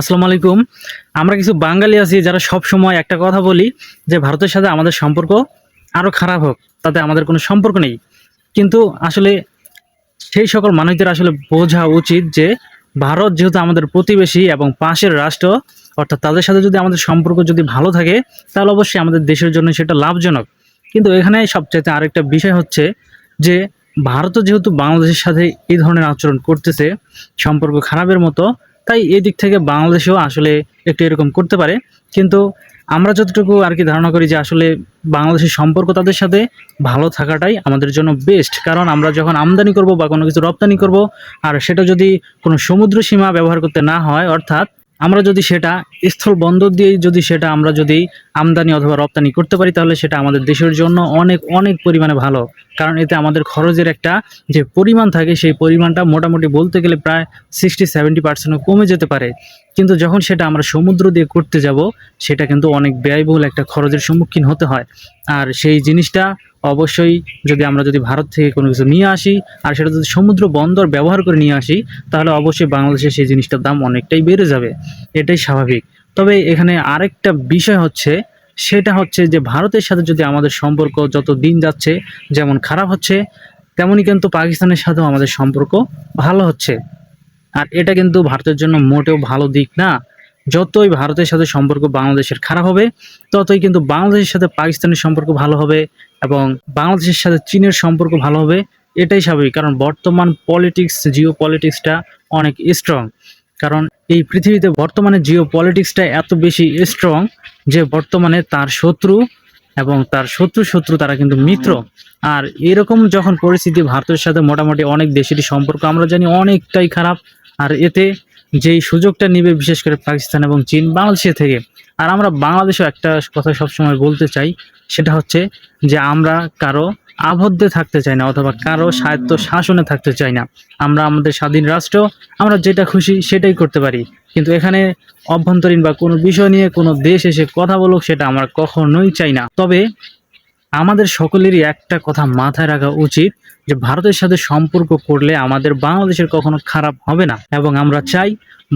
আসসালামু আলাইকুম। আমরা কিছু বাঙালি আছি যারা সবসময় একটা কথা বলি যে ভারতের সাথে আমাদের সম্পর্ক আরো খারাপ হোক, তাতে আমাদের কোনো সম্পর্ক নেই। কিন্তু আসলে সেই সকল মানুষদের আসলে বোঝা উচিত যে ভারত যেহেতু আমাদের প্রতিবেশী এবং পাশের রাষ্ট্র, অর্থাৎ তাদের সাথে যদি আমাদের সম্পর্ক যদি ভালো থাকে তাহলে অবশ্যই আমাদের দেশের জন্য সেটা লাভজনক। কিন্তু এখানে সবচাইতে আরেকটা বিষয় হচ্ছে যে ভারতও যেহেতু বাংলাদেশের সাথে এই ধরনের আচরণ করতেছে সম্পর্ক খারাপের মতো, তাই এদিক থেকে বাংলাদেশেও আসলে একটু এরকম করতে পারে। কিন্তু আমরা যতটুকু আরকি ধারণা করি যে আসলে বাংলাদেশের সম্পর্ক তাদের সাথে ভালো থাকাটাই আমাদের জন্য বেস্ট। কারণ আমরা যখন আমদানি করব বা কোনো কিছু রপ্তানি করব, আর সেটা যদি কোনো সমুদ্র সীমা ব্যবহার করতে না হয়, অর্থাৎ আমরা যদি সেটা স্থল বন্দর দিয়েই যদি সেটা আমরা যদি আমদানি অথবা রপ্তানি করতে পারি, তাহলে সেটা আমাদের দেশের জন্য অনেক অনেক পরিমাণে ভালো। কারণ এতে আমাদের খরচের একটা যে পরিমাণ থাকে সেই পরিমাণটা মোটামুটি বলতে গেলে প্রায় 60-70% কমে যেতে পারে। কিন্তু যখন সেটা আমরা সমুদ্র দিয়ে করতে যাব, সেটা কিন্তু অনেক ব্যয়বহুল একটা খরচের সম্মুখীন হতে হয়। আর সেই জিনিসটা অবশ্যই যদি ভারত থেকে কোনো কিছু নিয়ে আসি আর সেটা যদি সমুদ্র বন্দর ব্যবহার করে নিয়ে আসি, তাহলে অবশ্যই বাংলাদেশে সেই জিনিসটার দাম অনেকটাই বেড়ে যাবে। এটাই স্বাভাবিক। তবে এখানে আরেকটা বিষয় হচ্ছে, সেটা হচ্ছে যে ভারতের সাথে যদি আমাদের সম্পর্ক যত দিন যাচ্ছে যেমন খারাপ হচ্ছে, তেমনই কিন্তু পাকিস্তানের সাথেও আমাদের সম্পর্ক ভালো হচ্ছে। আর এটা কিন্তু ভারতের জন্য মোটেও ভালো দিক না। যতই ভারতের সাথে সম্পর্ক বাংলাদেশের খারাপ হবে, ততই কিন্তু বাংলাদেশের সাথে পাকিস্তানের সম্পর্ক ভালো হবে এবং বাংলাদেশের সাথে চীনের সম্পর্ক ভালো হবে। এটাই স্বাভাবিক। কারণ বর্তমান পলিটিক্স, জিও পলিটিক্সটা অনেক স্ট্রং। কারণ এই পৃথিবীতে বর্তমানে জিও পলিটিক্সটা এত বেশি স্ট্রং যে বর্তমানে তার শত্রু এবং তার শত্রু তারা কিন্তু মিত্র। আর এরকম যখন পরিস্থিতি, ভারতের সাথে মোটামুটি অনেক দেশেরই সম্পর্ক আমরা জানি অনেকটাই খারাপ। আর এতে যেই সুযোগটা নিবে বিশেষ করে পাকিস্তান এবং চীন বাংলাদেশের থেকে। আর আমরা বাংলাদেশেও একটা কথা সবসময় বলতে চাই, সেটা হচ্ছে যে আমরা কারো আবদ্ধে থাকতে চাই না অথবা কারো স্বায়ত্ত শাসনে থাকতে চাই না। আমরা আমাদের স্বাধীন রাষ্ট্র, আমরা যেটা খুশি সেটাই করতে পারি। কিন্তু এখানে অভ্যন্তরীণ বা কোনো বিষয় নিয়ে কোনো দেশ এসে কথা বলুক, সেটা আমরা কখনোই চাই না। তবে আমাদের সকলেরই একটা কথা মাথায় রাখা উচিত যে ভারতের সাথে সম্পর্ক করলে আমাদের বাংলাদেশের কখনো খারাপ হবে না, এবং আমরা চাই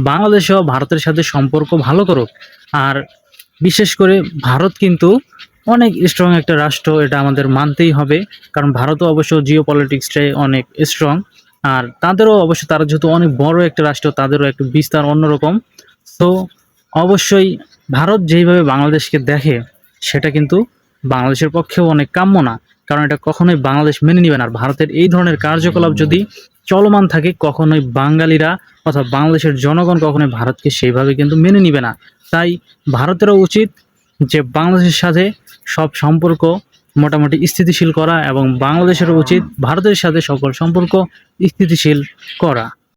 বাংলাদেশও ভারতের সাথে সম্পর্ক ভালো করুক। আর বিশেষ করে ভারত কিন্তু অনেক স্ট্রং একটা রাষ্ট্র, এটা আমাদের মানতেই হবে। কারণ ভারতও অবশ্য জিও পলিটিক্সটাই অনেক স্ট্রং। আর তাদেরও অবশ্য, তারা যেহেতু অনেক বড় একটা রাষ্ট্র, তাদেরও একটু বিস্তার অন্যরকম। তো অবশ্যই ভারত যেইভাবে বাংলাদেশকে দেখে, সেটা কিন্তু বাংলাদেশের পক্ষেও অনেক কাম্য না। কারণ এটা কখনোই বাংলাদেশ মেনে নিবে না। আর ভারতের এই ধরনের কার্যকলাপ যদি চলমান থাকে, কখনোই বাঙালিরা অথবা বাংলাদেশের জনগণ কখনোই ভারতকে সেইভাবে কিন্তু মেনে নিবে না। তাই ভারতেরও উচিত যে বাংলাদেশের সাথে সব সম্পর্ক মোটামুটি স্থিতিশীল করা, এবং বাংলাদেশেরও উচিত ভারতের সাথে সকল সম্পর্ক স্থিতিশীল করা।